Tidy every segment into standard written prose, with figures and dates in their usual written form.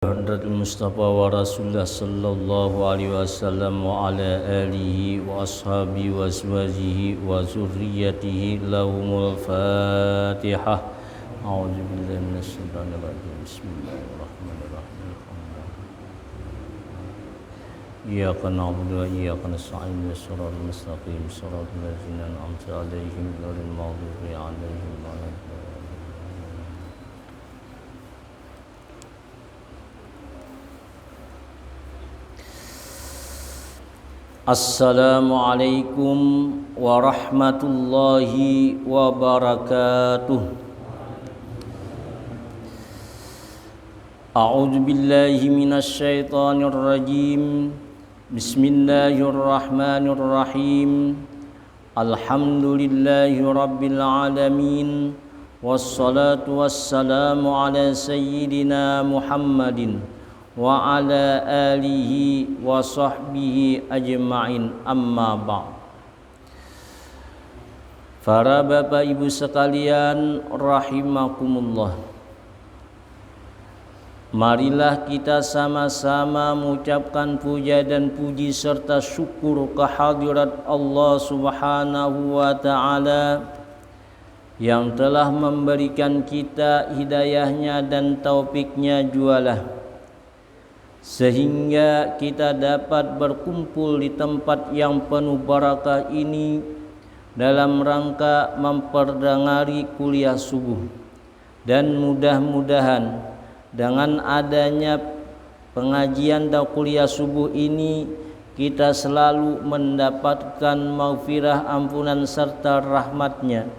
Hadratul Mustafa wa Rasulullah sallallahu alaihi wasallam wa ala alihi wa ashabihi wa azwajihi wa zurriyyatihi lahumul Fatihah. A'udzu billahi minasy syaithanir rajim. Bismillahirrahmanirrahim. Iyyaka na'budu wa iyyaka nasta'in. Shiratal mustaqim. Shiratal ladzina an'amta 'alaihim ghairil maghdubi 'alaihim waladdallin. Assalamualaikum warahmatullahi wabarakatuh. A'udzu billahi minasy syaithanir rajim. Bismillahirrahmanirrahim. Alhamdulillahi rabbil alamin. Wassalatu wassalamu ala sayyidina Muhammadin wa ala alihi wa sahbihi ajma'in, amma ba'd. Para bapak ibu sekalian rahimakumullah, marilah kita sama-sama mengucapkan puja dan puji serta syukur kehadirat Allah Subhanahu wa ta'ala yang telah memberikan kita hidayahnya dan taufiknya jualah, sehingga kita dapat berkumpul di tempat yang penuh barakah ini dalam rangka memperdengari kuliah subuh. Dan mudah-mudahan dengan adanya pengajian dan kuliah subuh ini kita selalu mendapatkan maghfirah, ampunan serta rahmatnya,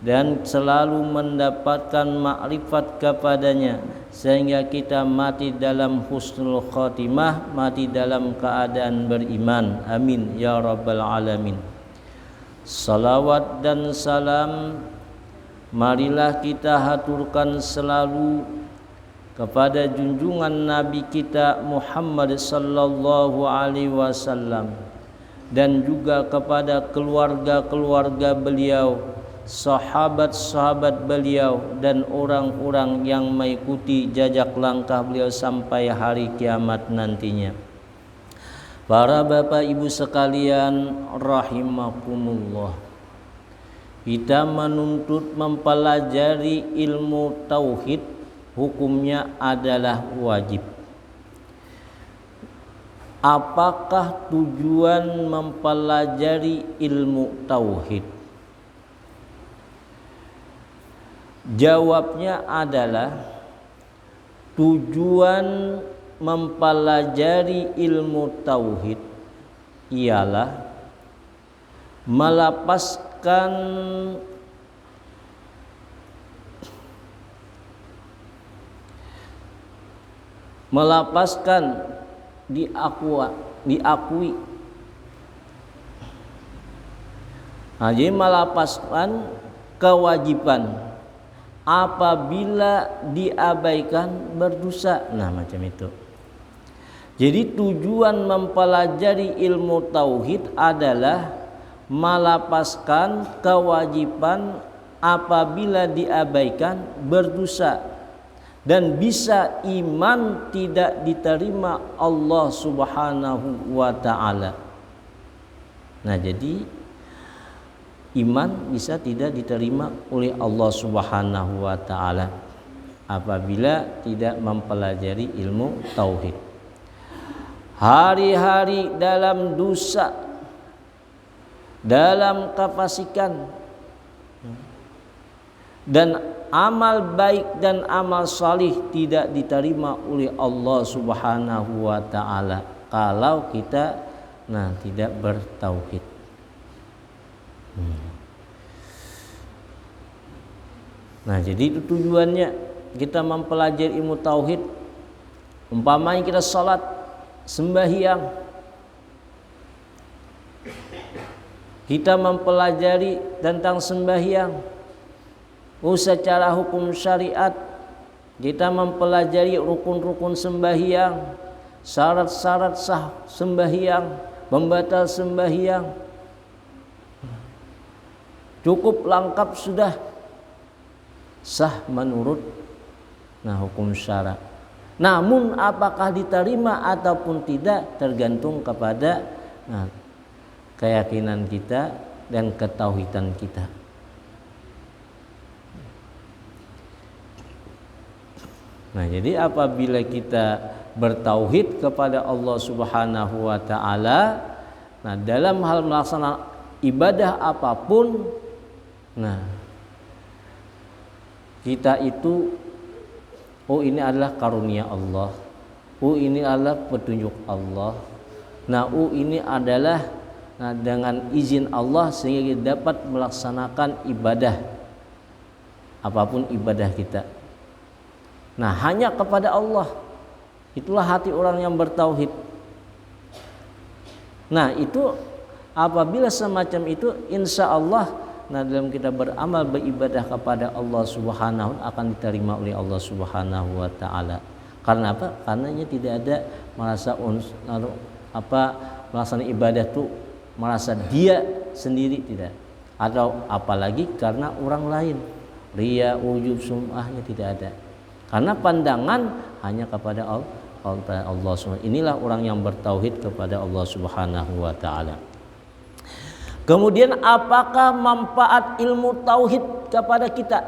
dan selalu mendapatkan makrifat kepadanya, sehingga kita mati dalam husnul khatimah, mati dalam keadaan beriman. Amin ya rabbal alamin. Salawat dan salam marilah kita haturkan selalu kepada junjungan Nabi kita Muhammad sallallahu alaihi wasallam, dan juga kepada keluarga-keluarga beliau, sahabat-sahabat beliau, dan orang-orang yang mengikuti jejak langkah beliau sampai hari kiamat nantinya. Para bapak ibu sekalian rahimakumullah, kita menuntut mempelajari ilmu tauhid, hukumnya adalah wajib. Apakah tujuan mempelajari ilmu tauhid? Jawabnya adalah tujuan mempelajari ilmu tauhid ialah melepaskan diakui. Jadi melepaskan kewajiban apabila diabaikan berdosa. Nah, macam itu. Jadi tujuan mempelajari ilmu tauhid adalah melepaskan kewajiban apabila diabaikan berdosa, dan bisa iman tidak diterima Allah Subhanahu wa ta'ala. Nah, jadi iman bisa tidak diterima oleh Allah Subhanahu wa ta'ala apabila tidak mempelajari ilmu tauhid. Hari-hari dalam dosa, dalam kefasikan, dan amal baik dan amal salih tidak diterima oleh Allah Subhanahu wa ta'ala kalau kita tidak bertauhid. Nah, jadi itu tujuannya kita mempelajari ilmu tauhid. Umpamanya kita salat, sembahyang, kita mempelajari tentang sembahyang, secara hukum syariat, kita mempelajari rukun-rukun sembahyang, syarat-syarat sah sembahyang, pembatal sembahyang. Cukup lengkap sudah sah menurut hukum syara. Namun apakah diterima ataupun tidak tergantung kepada keyakinan kita dan ketauhidan kita. Nah, jadi apabila kita bertauhid kepada Allah Subhanahu wa taala, nah dalam hal melaksanakan ibadah apapun, nah kita itu ini adalah karunia Allah. Ini adalah petunjuk Allah. Nah, ini adalah dengan izin Allah sehingga kita dapat melaksanakan ibadah apapun ibadah kita. Nah, hanya kepada Allah. Itulah hati orang yang bertauhid. Nah, itu apabila semacam itu, insya Allah, dalam kita beramal beribadah kepada Allah Subhanahu akan diterima oleh Allah Subhanahu wa taala. Karena apa? Karenanya tidak ada merasa melaksanakan ibadah itu merasa dia sendiri, tidak. Atau apalagi karena orang lain. Riya, ujub, sum'ahnya tidak ada. Karena pandangan hanya kepada Allah Subhanahu. Inilah orang yang bertauhid kepada Allah Subhanahu wa taala. Kemudian apakah manfaat ilmu tauhid kepada kita?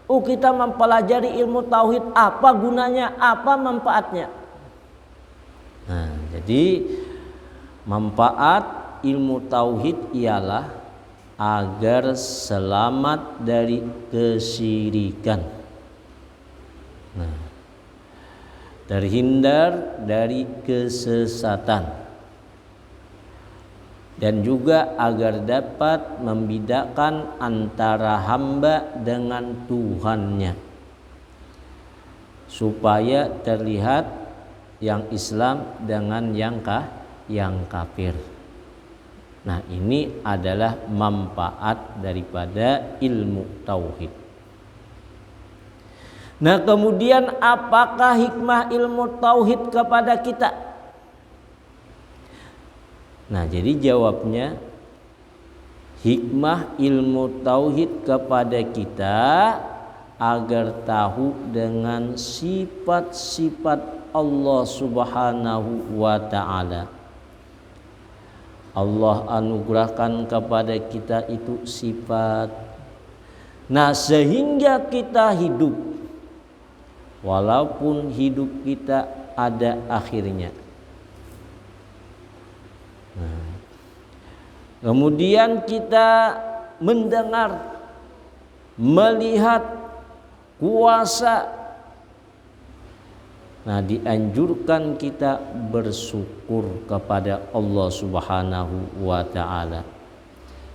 Kita mempelajari ilmu tauhid, apa gunanya? Apa manfaatnya? Nah, jadi manfaat ilmu tauhid ialah agar selamat dari kesyirikan. Nah, terhindar dari kesesatan, dan juga agar dapat membedakan antara hamba dengan Tuhannya, supaya terlihat yang Islam dengan yang kafir. Nah, ini adalah manfaat daripada ilmu tauhid. Nah, kemudian apakah hikmah ilmu tauhid kepada kita? Nah, jadi jawabnya, hikmah ilmu tauhid kepada kita agar tahu dengan sifat-sifat Allah Subhanahu wa taala. Allah anugerahkan kepada kita itu sifat. Nah, sehingga kita hidup, walaupun hidup kita ada akhirnya. Nah, kemudian kita mendengar, melihat kuasa. Nah, dianjurkan kita bersyukur kepada Allah Subhanahu wa taala.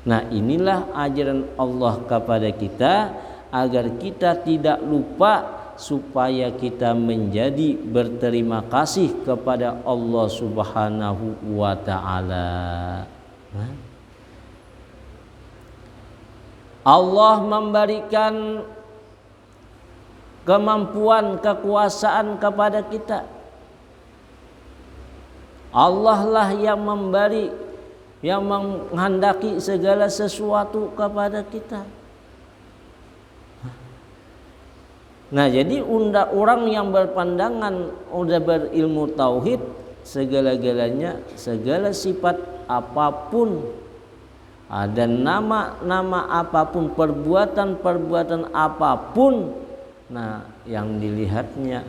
Nah, inilah ajaran Allah kepada kita agar kita tidak lupa, supaya kita menjadi berterima kasih kepada Allah Subhanahu wa taala. Allah memberikan kemampuan, kekuasaan kepada kita. Allah lah yang memberi, yang menghendaki segala sesuatu kepada kita. Nah, jadi orang yang berpandangan udah berilmu tauhid, segala-galanya, segala sifat apapun, ada nama-nama apapun, perbuatan-perbuatan apapun, nah yang dilihatnya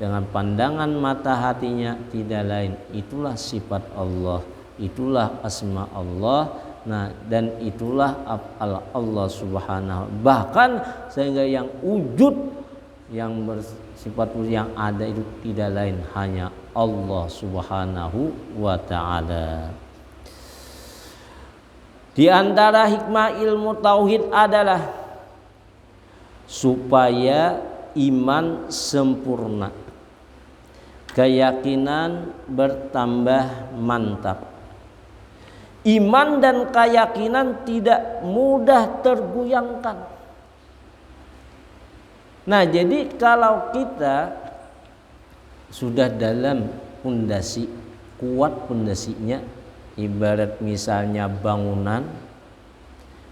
dengan pandangan mata hatinya tidak lain, itulah sifat Allah, itulah asma Allah. Nah, dan itulah Allah Subhanahu. Bahkan sehingga yang wujud, yang bersifat yang ada itu tidak lain hanya Allah Subhanahu wa taala. Di antara hikmah ilmu tauhid adalah supaya iman sempurna, keyakinan bertambah mantap. Iman dan keyakinan tidak mudah tergoyangkan. Nah, jadi kalau kita sudah dalam pondasi, kuat pondasinya, ibarat misalnya bangunan,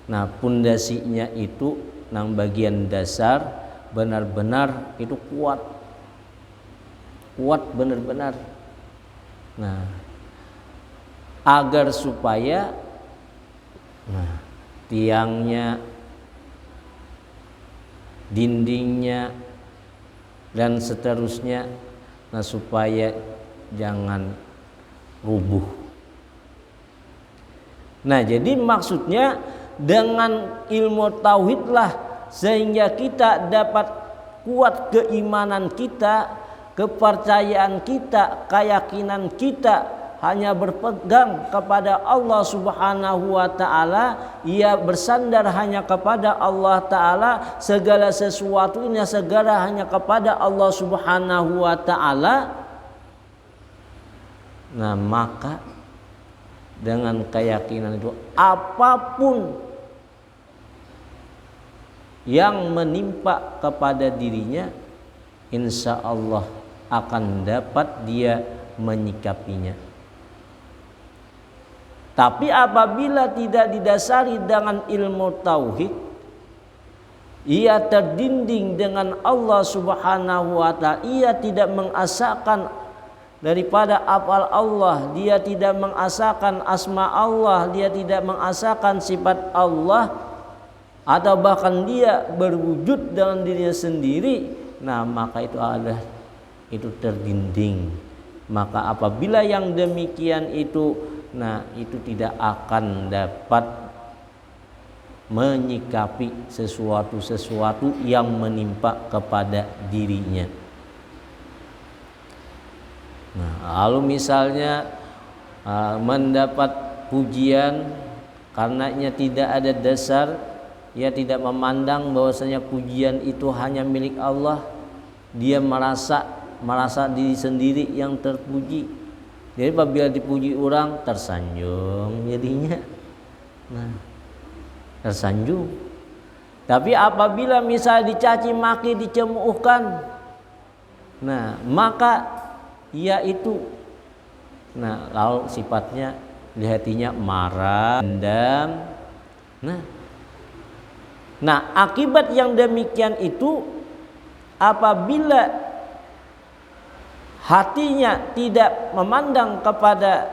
nah pondasinya itu bagian dasar benar-benar itu kuat. kuat benar-benar. Nah, agar supaya tiangnya, dindingnya dan seterusnya, supaya jangan rubuh. Nah, jadi maksudnya dengan ilmu tauhidlah sehingga kita dapat kuat keimanan kita, kepercayaan kita, keyakinan kita hanya berpegang kepada Allah Subhanahu wa taala, ia bersandar hanya kepada Allah taala, segala sesuatunya segala hanya kepada Allah Subhanahu wa taala. Nah, maka dengan keyakinan itu apapun yang menimpa kepada dirinya, insya Allah akan dapat dia menyikapinya. Tapi apabila tidak didasari dengan ilmu tauhid, ia terdinding dengan Allah Subhanahu wa taala, ia tidak mengasahkan daripada afal Allah, dia tidak mengasahkan asma Allah, dia tidak mengasahkan sifat Allah, atau bahkan dia berwujud dengan dirinya sendiri, nah maka itu terdinding. Maka apabila yang demikian itu, itu tidak akan dapat menyikapi sesuatu yang menimpa kepada dirinya. Lalu misalnya mendapat pujian karenanya tidak ada dasar, ia tidak memandang bahwasanya pujian itu hanya milik Allah, dia merasa diri sendiri yang terpuji. Jadi apabila dipuji orang tersanjung jadinya, tersanjung. Tapi apabila misalnya dicaci maki, dicemoohkan, maka ia itu, lalu sifatnya di hatinya marah, dendam. Akibat yang demikian itu, apabila hatinya tidak memandang kepada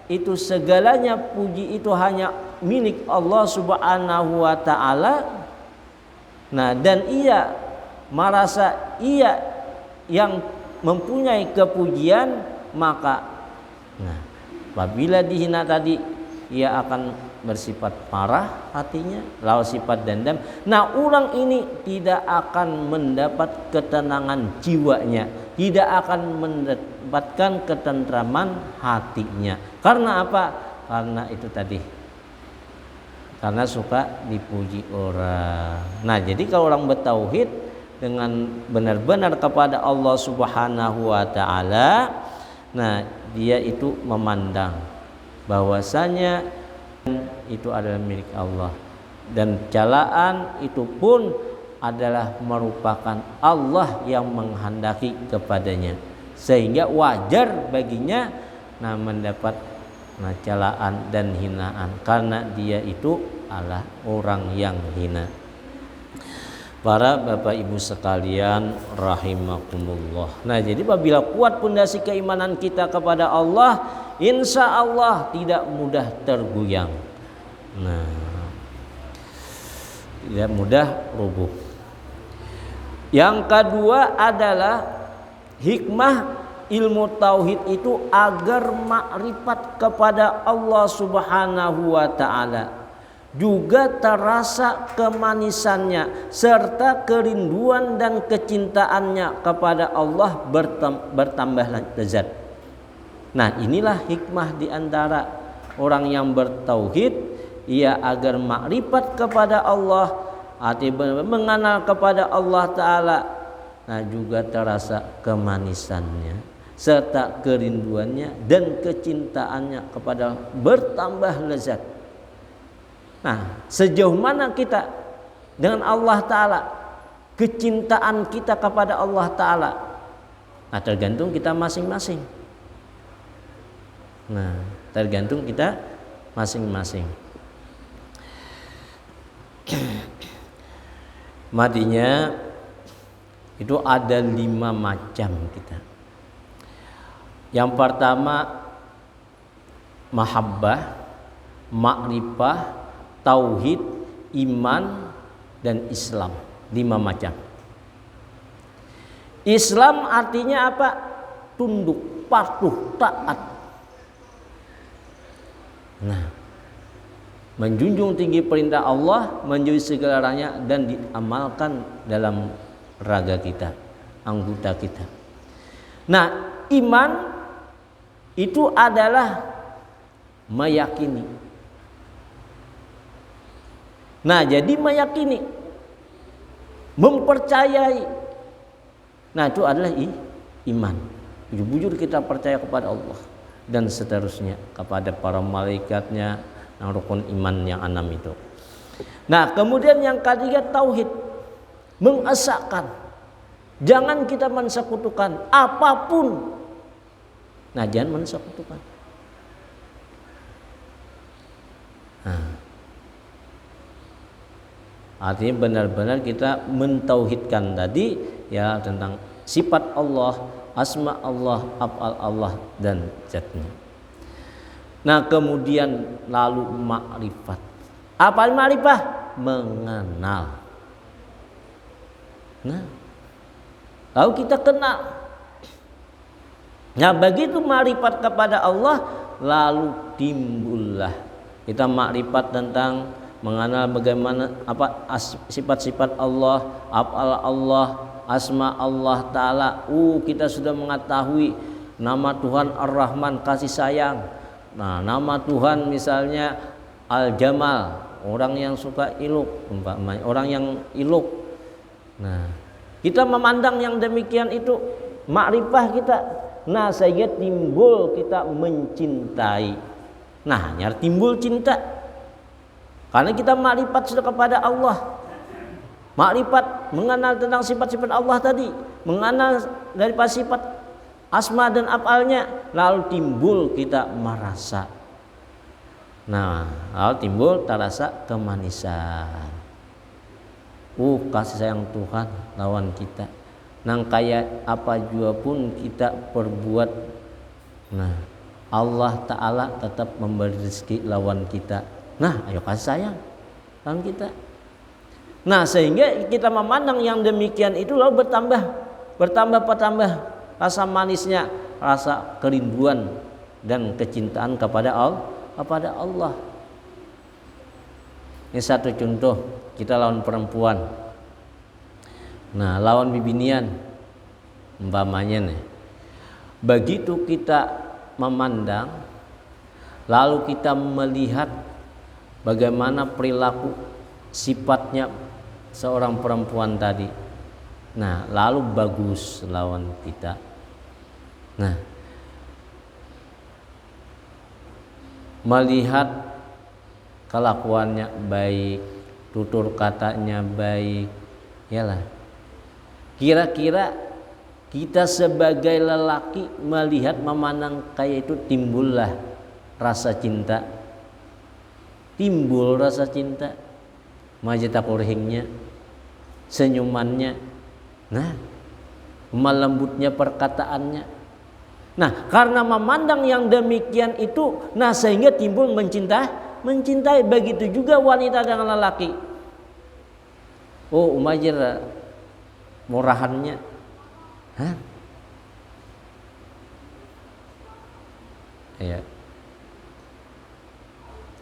itu segalanya puji itu hanya milik Allah Subhanahu wa taala, dan ia merasa ia yang mempunyai kepujian, maka apabila dihina tadi ia akan bersifat marah hatinya, lalu sifat dendam. Orang ini tidak akan mendapat ketenangan jiwanya, tidak akan mendapatkan ketentraman hatinya. Karena apa? Karena itu tadi, karena suka dipuji orang. Jadi kalau orang bertauhid dengan benar-benar kepada Allah Subhanahu wa taala, dia itu memandang bahwasanya itu adalah milik Allah, dan celaan itu pun adalah merupakan Allah yang menghendaki kepadanya, sehingga wajar baginya mendapat celaan dan hinaan karena dia itu adalah orang yang hina. Para Bapak Ibu sekalian rahimakumullah. Jadi apabila kuat pondasi keimanan kita kepada Allah, insya Allah tidak mudah tergoyang, tidak mudah rubuh. Yang kedua adalah hikmah ilmu tauhid itu agar makrifat kepada Allah Subhanahu wa taala juga terasa kemanisannya serta kerinduan dan kecintaannya kepada Allah bertambah lezat. Inilah hikmah di antara orang yang bertauhid, ia agar makrifat kepada Allah, arti mengenal kepada Allah taala, juga terasa kemanisannya serta kerinduannya dan kecintaannya kepada bertambah lezat. Sejauh mana kita dengan Allah taala, kecintaan kita kepada Allah taala, tergantung kita masing-masing. Tergantung kita masing-masing. Matinya itu ada 5 macam kita. Yang pertama mahabbah, makrifah, tauhid, iman, dan Islam. 5 macam. Islam artinya apa? Tunduk, patuh, taat. Nah, menjunjung tinggi perintah Allah, menjauhi segala larangannya, dan diamalkan dalam raga kita, anggota kita. Nah, iman itu adalah meyakini. Nah, jadi meyakini, mempercayai. Nah, itu adalah iman. Bujur-bujur kita percaya kepada Allah dan seterusnya, kepada para malaikatnya, yang rukun iman yang 6 itu. Nah, kemudian yang ketiga tauhid, mengesahkan. Jangan kita mensekutukan apapun. Nah, jangan mensekutukan. Nah, artinya benar-benar kita mentauhidkan tadi ya tentang sifat Allah, asma Allah, af'al Allah, dan zatnya. Nah, kemudian lalu makrifat. Apa makrifah? Mengenal. Nah, lalu kita kenal. Nah, begitu makrifat kepada Allah, lalu timbullah kita makrifat tentang mengenal bagaimana sifat-sifat Allah, af'al Allah, asma Allah Ta'ala. Kita sudah mengetahui nama Tuhan Ar-Rahman, kasih sayang. Nah, nama Tuhan misalnya Al-Jamal, orang yang suka iluk, orang yang iluk. Nah, kita memandang yang demikian itu makrifah kita. Nah, sehingga timbul kita mencintai. Nah, hanya timbul cinta. Karena kita makrifat sudah kepada Allah. Makrifat mengenal tentang sifat-sifat Allah tadi, mengenal daripada sifat asma dan af'alnya, lalu timbul kita merasa. Nah, lalu timbul terasa kemanisan. Kasih sayang Tuhan lawan kita. Nang kayak apa juga pun kita perbuat, nah Allah Ta'ala tetap memberi rezeki lawan kita. Nah, ayo kasih sayang lawan kita. Nah, sehingga kita memandang yang demikian itu lalu bertambah rasa manisnya, rasa kerinduan dan kecintaan kepada Allah. Ini satu contoh, kita lawan perempuan. Nah, lawan bibinian umpamanya nih. Begitu kita memandang, lalu kita melihat bagaimana perilaku sifatnya seorang perempuan tadi. Nah, lalu bagus lawan kita. Nah, melihat kelakuannya baik, tutur katanya baik, yalah. Kira-kira kita sebagai lelaki melihat memandang kayak itu timbullah rasa cinta. Timbul rasa cinta. Majeta kurhingnya, senyumannya, nah melembutnya perkataannya. Nah, karena memandang yang demikian itu, nah sehingga timbul mencintai. Begitu juga wanita dengan lelaki. Umajir murahannya, ya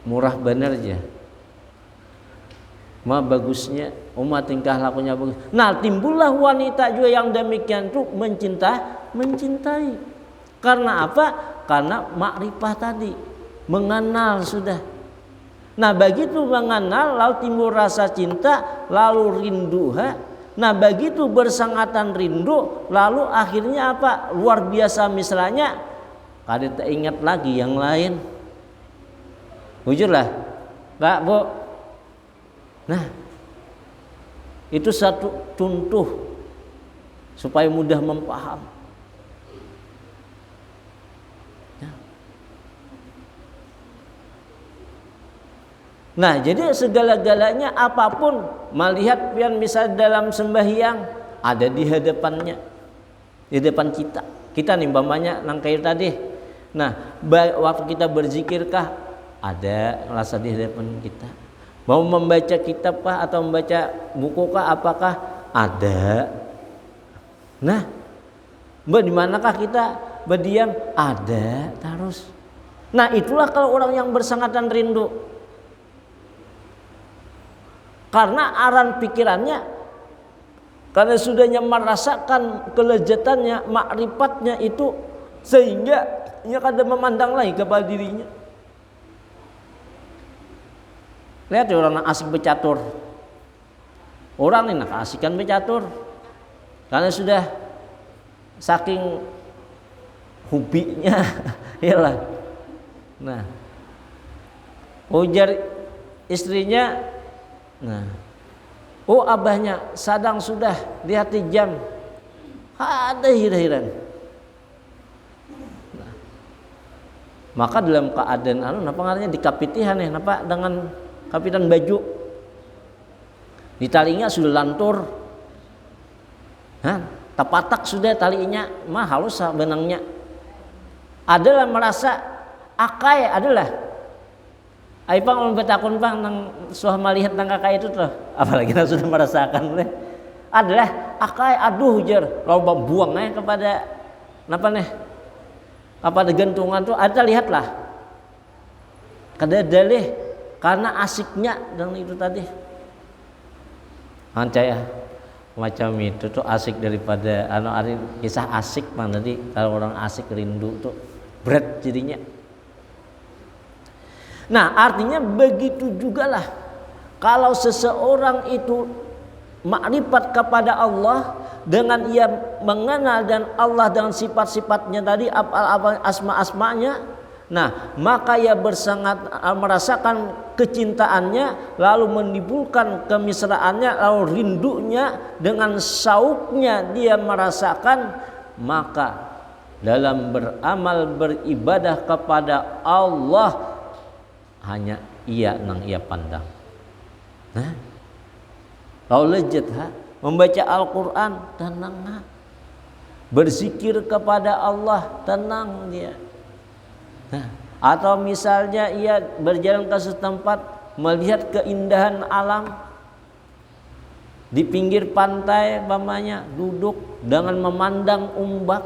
murah bener aja. Bagusnya, tingkah lakunya bagus. Nah, timbullah wanita juga yang demikian itu mencintai. Karena apa? Karena makrifah tadi, mengenal sudah. Nah, begitu mengenal lalu timbul rasa cinta, lalu rindu. Nah, begitu bersangatan rindu, lalu akhirnya apa? Luar biasa misalnya, kada tak ingat lagi yang lain. Jujurlah, Pak, Bu. Nah, itu satu contoh supaya mudah memaham. Nah, jadi segala-galanya apapun melihat yang misal dalam sembahyang ada di hadapannya, di depan kita. kita nimbamanya nang kayak tadi. Nah, waktu kita berzikirkah ada rasa di hadapan kita? Mau membaca kitab kah atau membaca buku kah, apakah ada? Nah, di manakah kita berdiam? Ada terus. Nah, itulah kalau orang yang bersangatan rindu. Karena aran pikirannya, karena sudahnya merasakan kelezatannya, makrifatnya itu, sehingga ia kada memandang lagi kepada dirinya. Lihat ya orang asik bercatur. Orang ini nak asikan bercatur. Karena sudah saking hobinya, iyalah. Nah, ujar istrinya, nah, oh abahnya sadang sudah di hati jam, ada hira-hiran. Nah, maka dalam keadaan napa ngarannya dikapitihan ya, napa dengan kapitan baju di talinya sudah lantur, tepatak sudah talinya, mah halus benangnya. Adalah merasa akai adalah. Aipang ulun betakun pang nang suah melihat nang kakak itu tuh, apalagi nang sudah merasakan deh. Adalah akai aduh jar, loba buang kepada napa nih? Kepada gantungan tuh ada lihatlah. Kada dalih karena asiknya dan itu tadi. Ancaya macam itu tuh asik daripada ada kisah asik mang tadi. Kalau orang asik rindu tuh berat jadinya. Nah, artinya begitu jugalah kalau seseorang itu makrifat kepada Allah dengan ia mengenal dan Allah dengan sifat-sifatnya tadi, asma-asmanya. Nah, maka ia merasakan kecintaannya, lalu menimbulkan kemesraannya, lalu rindunya dengan sauknya dia merasakan, maka dalam beramal beribadah kepada Allah hanya ia nang ia pandang. Nah, lalu lejat membaca Al-Quran tenang, berzikir kepada Allah tenang dia. Nah, atau misalnya ia berjalan ke suatu tempat melihat keindahan alam di pinggir pantai, bamanya duduk dengan memandang ombak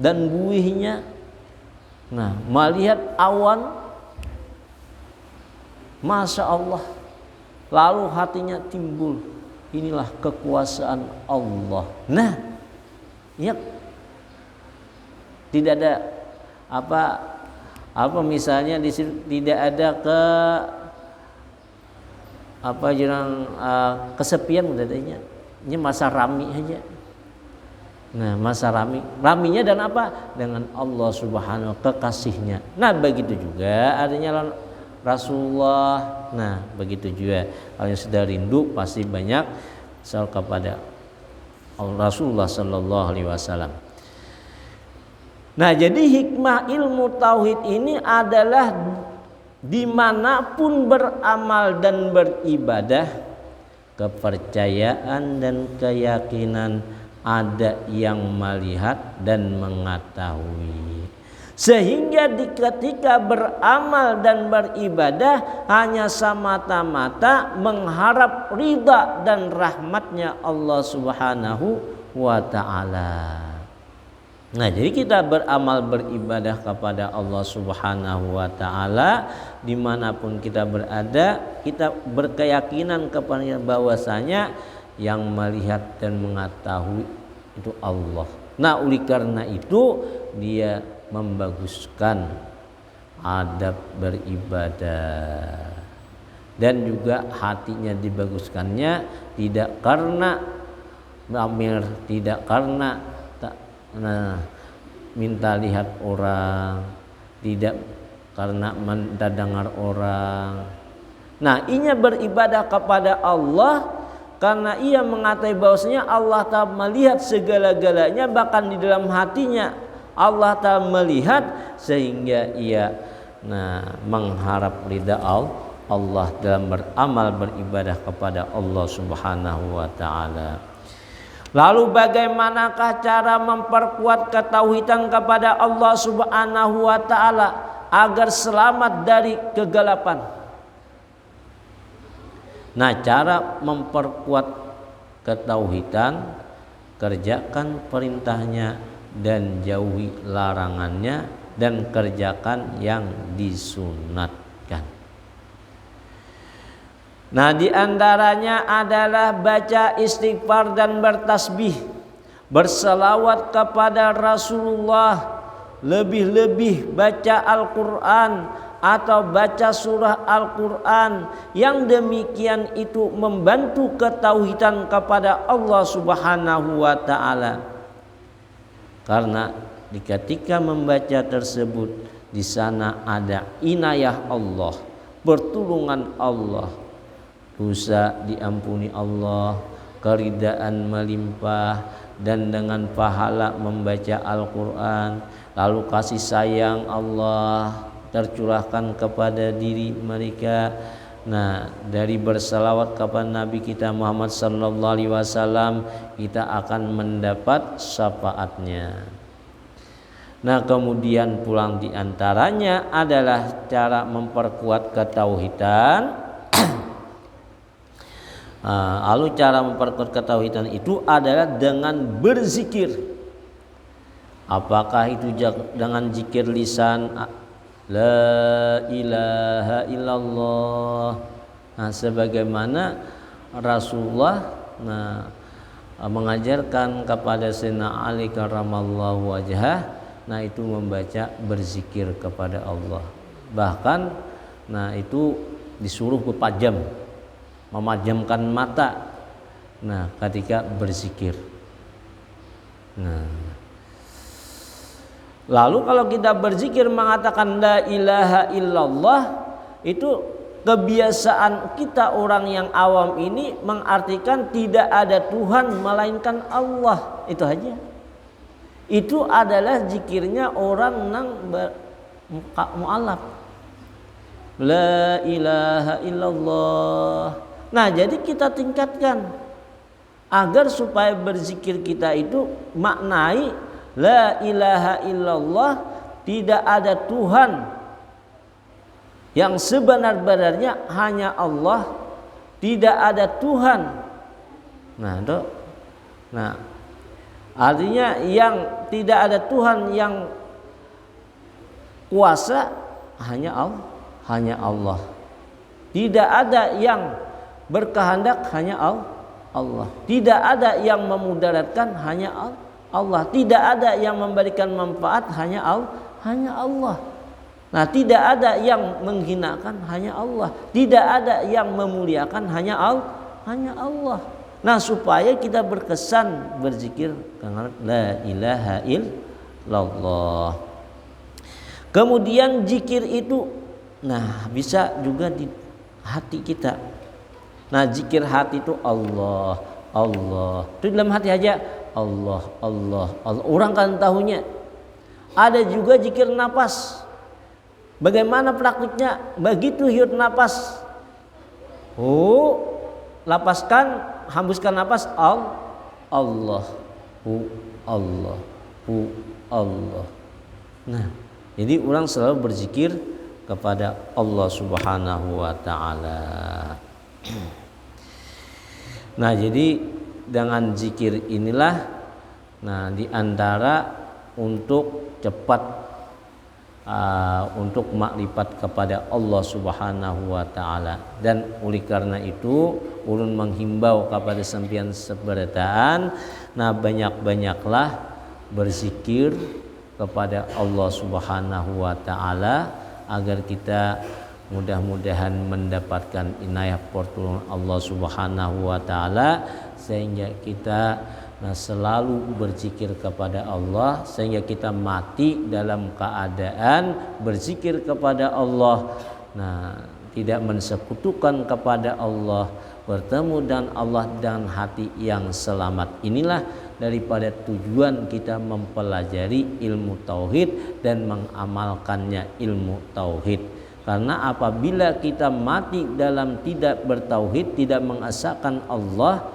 dan buihnya. Nah, melihat awan, Masya Allah, lalu hatinya timbul, inilah kekuasaan Allah. Nah, ya tidak ada apa misalnya di sini tidak ada kesepian dadanya. Ini masa rami aja. Nah, masa raminya dan apa? Dengan Allah Subhanahu kekasihnya. Nah, begitu juga adanya Rasulullah. Nah, begitu juga kalau yang sudah rindu pasti banyak soal kepada Rasulullah sallallahu alaihi wasallam. Nah, jadi hikmah ilmu tauhid ini adalah dimanapun beramal dan beribadah, kepercayaan dan keyakinan ada yang melihat dan mengetahui. Sehingga ketika beramal dan beribadah hanya semata-mata mengharap ridha dan rahmatnya Allah Subhanahu wa ta'ala. Nah, jadi kita beramal beribadah kepada Allah Subhanahu wa ta'ala dimanapun kita berada, kita berkeyakinan kepada bahwasanya yang melihat dan mengetahui itu Allah. Nah, oleh karena itu dia membaguskan adab beribadah dan juga hatinya dibaguskannya tidak karena pamer, tidak karena minta lihat orang, tidak karena mendengar orang. Nah, ia beribadah kepada Allah karena ia mengatakan bahwasanya Allah Ta'ala melihat segala-galanya, bahkan di dalam hatinya Allah Ta'ala melihat, sehingga ia mengharap ridha Allah dalam beramal beribadah kepada Allah Subhanahu wa ta'ala. Lalu bagaimanakah cara memperkuat ketauhidan kepada Allah Subhanahu wa taala agar selamat dari kegelapan? Nah, cara memperkuat ketauhidan, kerjakan perintahnya dan jauhi larangannya, dan kerjakan yang disunatkan. Nah, di antaranya adalah baca istighfar dan bertasbih, berselawat kepada Rasulullah, lebih-lebih baca Al-Quran atau baca surah Al-Quran. Yang demikian itu membantu ketauhidan kepada Allah Subhanahu wa ta'ala. Karena ketika membaca tersebut, di sana ada inayah Allah, pertolongan Allah, dosa diampuni Allah, keridaan melimpah, dan dengan pahala membaca Al-Quran, lalu kasih sayang Allah tercurahkan kepada diri mereka. Nah, dari berselawat kepada Nabi kita Muhammad sallallahu alaihi wasallam, kita akan mendapat syafaatnya. Nah, kemudian pulang di antaranya adalah cara memperkuat ketauhidan. Lalu cara memperkuat ketauhidan itu adalah dengan berzikir. Apakah itu dengan zikir lisan, la ilaha illallah. Nah, sebagaimana Rasulullah mengajarkan kepada Sayyidina Ali karramallahu wajhah, nah itu membaca berzikir kepada Allah. Bahkan itu disuruh berpajam, memajamkan mata ketika berzikir. Lalu kalau kita berzikir mengatakan la ilaha illallah, itu kebiasaan kita orang yang awam ini mengartikan tidak ada Tuhan melainkan Allah. Itu aja. Itu adalah zikirnya orang nang mu'alaf. La ilaha illallah. Nah, jadi kita tingkatkan agar supaya berzikir kita itu maknai la ilaha illallah, tidak ada Tuhan yang sebenar-benarnya hanya Allah, tidak ada Tuhan. Artinya yang tidak ada Tuhan yang kuasa hanya Allah. Tidak ada yang berkehendak hanya Allah. Tidak ada yang memudaratkan hanya Allah. Tidak ada yang memberikan manfaat hanya Allah. Nah, tidak ada yang menghinakan hanya Allah. Tidak ada yang memuliakan hanya Allah. Nah, supaya kita berkesan berzikir dengan la ilaha illallah. Kemudian zikir itu bisa juga di hati kita. Nah, zikir hati itu Allah. Itu dalam hati aja Allah. Orang kan tahunya. Ada juga zikir napas. Bagaimana praktiknya? Begitu hirup napas, lapaskan, hembuskan napas, Allah. Nah, jadi orang selalu berzikir kepada Allah Subhanahu wa ta'ala. Nah, jadi dengan zikir inilah di antara untuk cepat untuk makrifat kepada Allah Subhanahu wa ta'ala. Dan oleh karena itu ulun menghimbau kepada sampeyan seberataan, banyak-banyaklah berzikir kepada Allah Subhanahu wa ta'ala agar kita mudah-mudahan mendapatkan inayah pertolongan Allah Subhanahu wa ta'ala, sehingga kita selalu berzikir kepada Allah, sehingga kita mati dalam keadaan berzikir kepada Allah, tidak mensekutukan kepada Allah, bertemu dengan Allah dengan hati yang selamat. Inilah daripada tujuan kita mempelajari ilmu tauhid dan mengamalkannya ilmu tauhid. Karena apabila kita mati dalam tidak bertauhid, tidak mengesahkan Allah,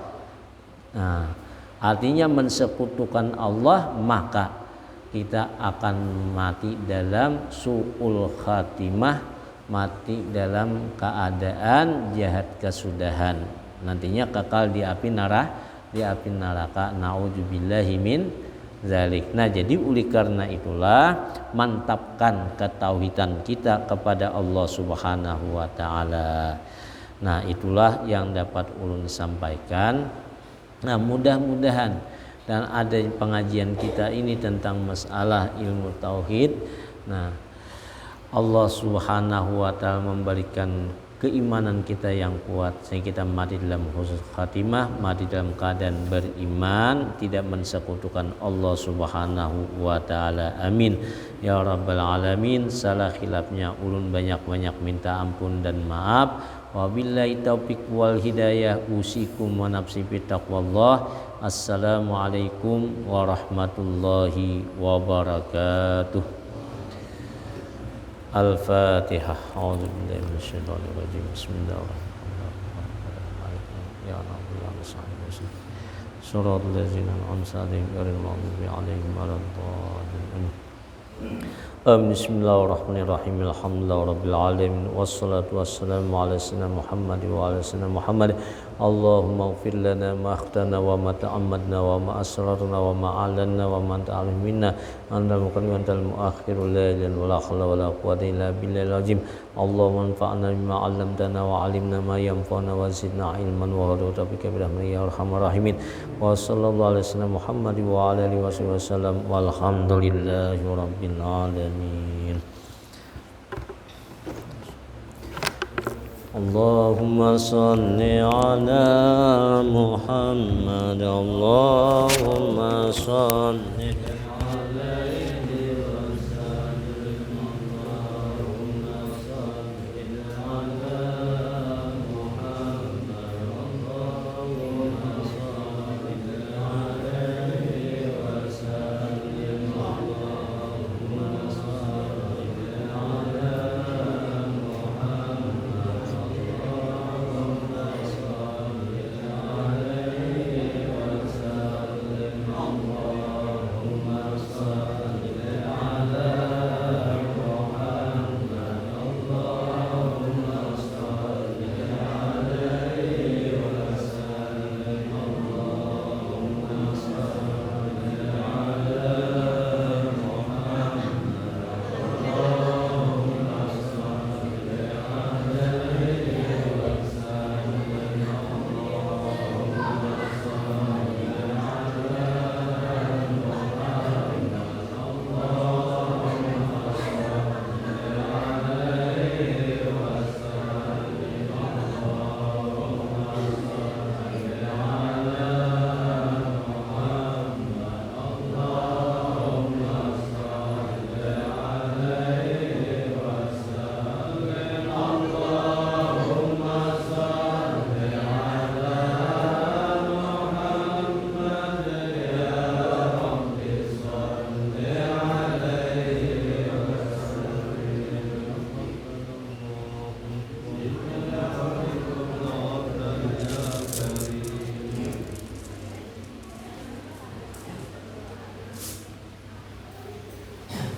artinya mensekutukan Allah, maka kita akan mati dalam su'ul khatimah, mati dalam keadaan jahat kesudahan, nantinya kekal di api neraka. Naudzubillahi min zalik. Nah, jadi oleh karena itulah mantapkan ketauhidan kita kepada Allah Subhanahu wa taala. Nah, itulah yang dapat ulun sampaikan. Nah, mudah-mudahan dan ada pengajian kita ini tentang masalah ilmu tauhid. Nah, Allah Subhanahu wa taala memberikan keimanan kita yang kuat sehingga kita mati dalam husnul khatimah, mati dalam keadaan beriman, tidak mensekutukan Allah Subhanahu wa taala. Amin ya rabbal alamin. Salah khilafnya ulun banyak-banyak minta ampun dan maaf. Wabillahi taufiq wal hidayah, usikum wa nafsi bi taqwallah. Assalamualaikum warahmatullahi wabarakatuh. Al-Fatihah. A'udzubillahi minasyaitonir rajim. Bismillahirrahmanirrahim. Ya Rabbi ya Rasul. Shiratal ladzina an'amta 'alaihim ghairil maghdubi 'alaihim waladdallin. Bismillahirrahmanirrahim. Alhamdulillahirabbil alamin wassalatu wassalamu ala sayyidina Muhammad wa ala sayyidina Muhammad. Allahumma ighfir lana ma akhtana wa ma ta'ammadna wa ma asrarna wa ma a'lanna wa ma anta alim minna antal muqaddim wa antal muakhir la ilaha wa la haula wa la quwwata illa billahil azim. Allahumma anfa'na bima 'allamtana wa 'allimna ma yanfa'una wa zidna ilman wa hudud bika bi rahmatika ya arhamar rahimin. Wa sallallahu alaihi wasallam Muhammad wa ala alihi wasallam walhamdulillahi rabbil alamin. Allahumma salli ala Muhammad. Allahumma salli